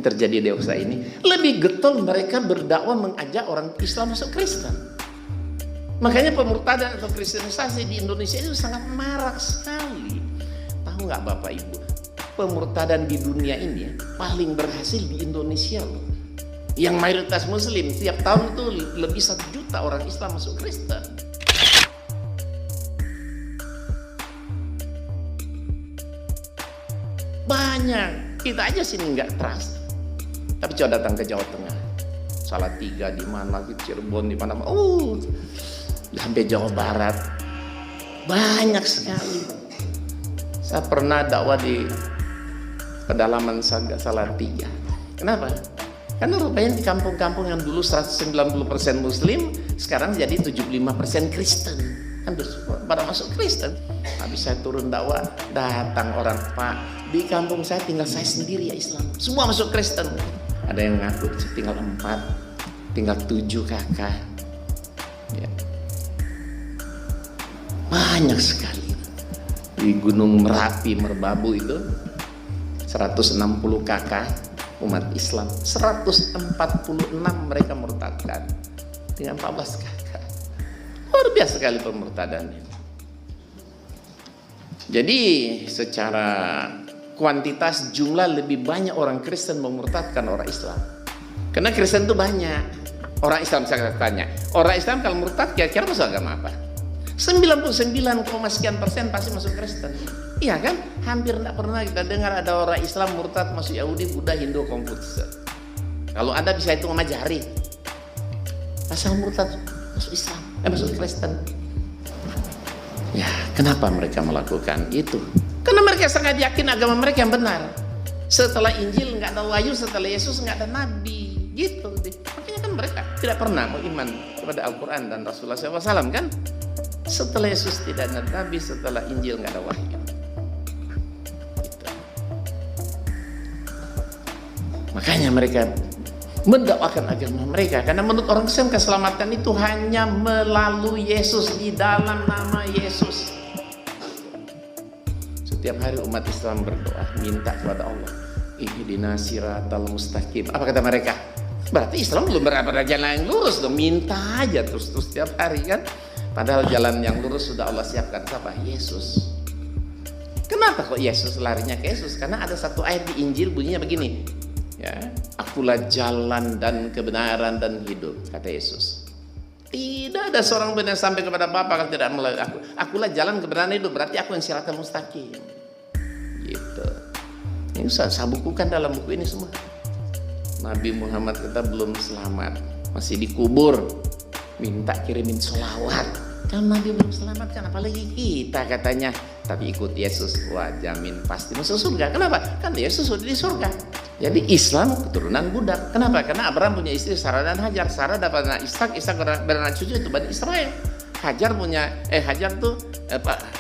yang terjadi di USA ini, lebih getol mereka berdakwah mengajak orang Islam masuk Kristen. Makanya pemurtadan atau kristenisasi di Indonesia itu sangat marak sekali. Tahu nggak Bapak Ibu, pemurtadan di dunia ini paling berhasil di Indonesia loh. Yang mayoritas Muslim, tiap tahun itu lebih 1 juta orang Islam masuk Kristen. Banyak, kita aja sini nggak trust. Tapi coba datang ke Jawa Tengah, Salatiga di mana, di Cirebon di mana, sampai Jawa Barat, banyak sekali. Saya pernah dakwah di pedalaman Salatiga. Kenapa? Karena rupanya di kampung-kampung yang dulu 190% Muslim, sekarang jadi 75% Kristen. Kan pada masuk Kristen. Habis saya turun dakwah, datang orang, Pak, di kampung saya tinggal saya sendiri ya Islam. Semua masuk Kristen. Ada yang ngaku tinggal 4, tinggal 7 kakak. Ya. Banyak sekali. Di Gunung Merapi, Merbabu itu 160 kakak umat Islam, 146 mereka murtadkan dengan 14 kakak. Luar biasa sekali pemurtadan ini. Jadi secara kuantitas jumlah lebih banyak orang Kristen memurtadkan orang Islam. Karena Kristen itu banyak. Orang Islam, saya tanya, orang Islam kalau murtad kira-kira masuk agama apa? 99, sekian persen pasti masuk Kristen. Iya kan? Hampir tidak pernah kita dengar ada orang Islam murtad masuk Yahudi, Buddha, Hindu, Konfutse. Kalau Anda bisa hitung sama jari, asal murtad masuk Islam, masuk Kristen. Ya, kenapa mereka melakukan itu? Karena mereka sangat yakin agama mereka yang benar. Setelah Injil nggak ada wahyu, setelah Yesus nggak ada nabi, gitu. Makanya kan mereka tidak pernah beriman kepada Al-Quran dan Rasulullah SAW kan? Setelah Yesus tidak ada nabi, setelah Injil nggak ada wahyu. Gitu. Makanya mereka mendakwakan agama mereka, karena menurut orang Kristen keselamatan itu hanya melalui Yesus, di dalam nama Yesus. Setiap hari umat Islam berdoa, minta kepada Allah, ihdinas siratal mustaqim. Apa kata mereka? Berarti Islam belum berada jalan yang lurus dong, minta aja terus setiap hari kan. Padahal jalan yang lurus sudah Allah siapkan. Siapa? Yesus. Kenapa kok Yesus larinya ke Yesus? Karena ada satu ayat di Injil bunyinya begini, ya, akulah jalan dan kebenaran dan hidup, kata Yesus. Tidak ada seorang benar sampai kepada Bapa kalau tidak melalui aku. Akulah jalan kebenaran hidup, berarti aku yang siratal mustaqim. Gitu. Ini saya bukukan dalam buku ini semua. Nabi Muhammad kita belum selamat, masih dikubur, minta kirimin sholawat. Kan Nabi belum selamatkan, apalagi kita katanya. Tapi ikut Yesus, wah jamin pasti masuk surga. Kenapa? Kan Yesus sudah di surga. Jadi Islam keturunan budak. Kenapa? Karena Abraham punya istri Sarah dan Hajar. Sarah dapat anak Ishak, Ishak beranak cucu itu Bani Israel. Hajar tuh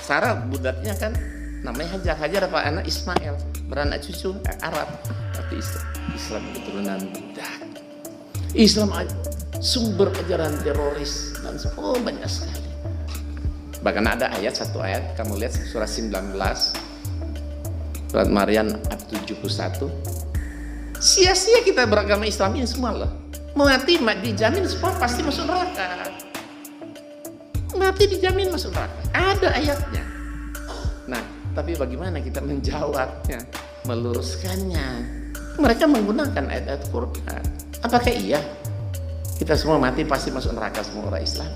Sarah budaknya kan namanya Hajar. Hajar dapat anak Ismail, beranak cucu Arab. Tapi Islam keturunan budak. Islam sumber ajaran teroris dan banyak sekali. Bahkan ada satu ayat, kamu lihat surah 19, surat Maryam ayat 71. Sia-sia kita beragama Islam ini semua loh. Mati dijamin semua pasti masuk neraka. Mati dijamin masuk neraka. Ada ayatnya. Nah, tapi bagaimana kita menjawabnya, meluruskannya? Mereka menggunakan ayat-ayat Quran. Apakah iya kita semua mati pasti masuk neraka semua orang Islam?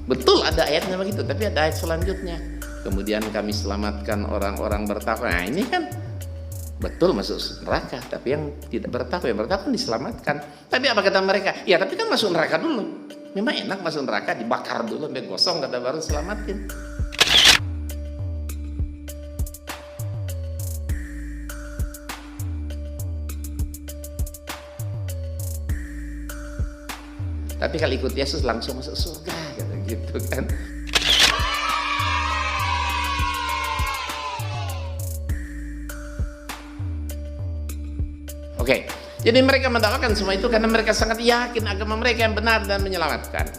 Betul ada ayatnya begitu, tapi ada ayat selanjutnya. Kemudian kami selamatkan orang-orang bertakwa. Nah ini kan betul masuk neraka, tapi yang tidak bertakwa, yang bertakwa diselamatkan. Tapi apa kata mereka? Ya tapi kan masuk neraka dulu. Memang enak masuk neraka, dibakar dulu sampai gosong, kata baru selamatin. Tapi kalau ikut Yesus langsung masuk surga, kata gitu kan. Oke, jadi mereka mendakwakan semua itu karena mereka sangat yakin agama mereka yang benar dan menyelamatkan.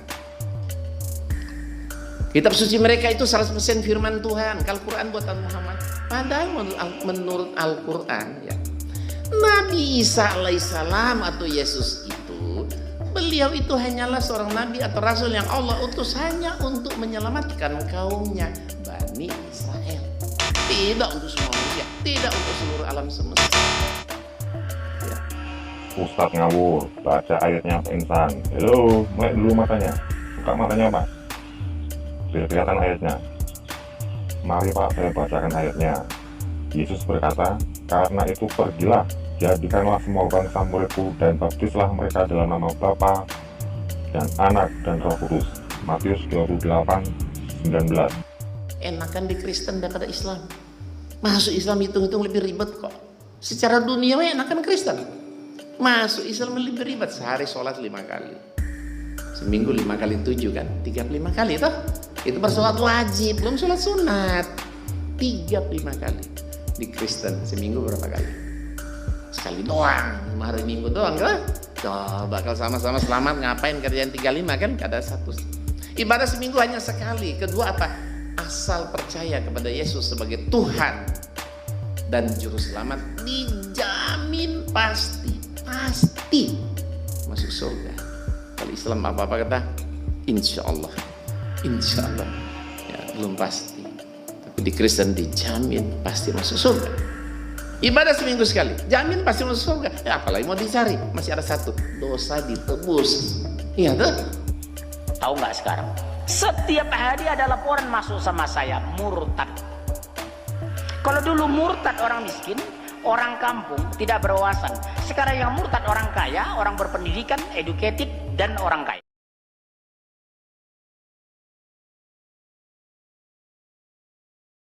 Kitab suci mereka itu 100% firman Tuhan. Al-Quran buatan Muhammad. Padahal menurut Al-Quran ya, Nabi Isa alaihissalam atau Yesus itu, beliau itu hanyalah seorang nabi atau rasul yang Allah utus hanya untuk menyelamatkan kaumnya Bani Israel. Tidak untuk semua manusia, tidak untuk seluruh alam semesta. Ya. Ustadz ngawur, baca ayatnya Pak Insan. Halo, melek dulu matanya. Buka matanya Mas, biar kelihatan ayatnya. Mari Pak, saya bacakan ayatnya. Yesus berkata, karena itu pergilah, jadikanlah semua bangsa muridku dan baptislah mereka dalam nama Bapa dan Anak dan Roh Kudus. Matius 28:19. Enakan di Kristen daripada Islam. Masuk Islam hitung-hitung lebih ribet kok. Secara dunia enakan Kristen. Masuk Islam lebih ribet. Sehari sholat 5 kali. Seminggu 5 kali 7 kan? 35 kali toh. Itu bersolat wajib, belum sholat sunat. 35 kali. Di Kristen seminggu berapa kali? Sekali doang, hari Minggu doang kan? Coba kalau sama-sama selamat ngapain kerjaan 35 kan? Ada satu. Ibadah seminggu hanya sekali. Kedua apa? Asal percaya kepada Yesus sebagai Tuhan dan Juru Selamat, dijamin pasti masuk surga. Kalau Islam apa-apa kata? Insya Allah ya, belum pasti. Tapi di Kristen dijamin pasti masuk surga. Ibadah seminggu sekali, jamin pasti masuk surga. Ya, apalagi mau dicari, masih ada satu, dosa ditebus. Iya tuh. Tahu nggak sekarang? Setiap hari ada laporan masuk sama saya, murtad. Kalau dulu murtad orang miskin, orang kampung, tidak berwawasan. Sekarang yang murtad orang kaya, orang berpendidikan, educated, dan orang kaya.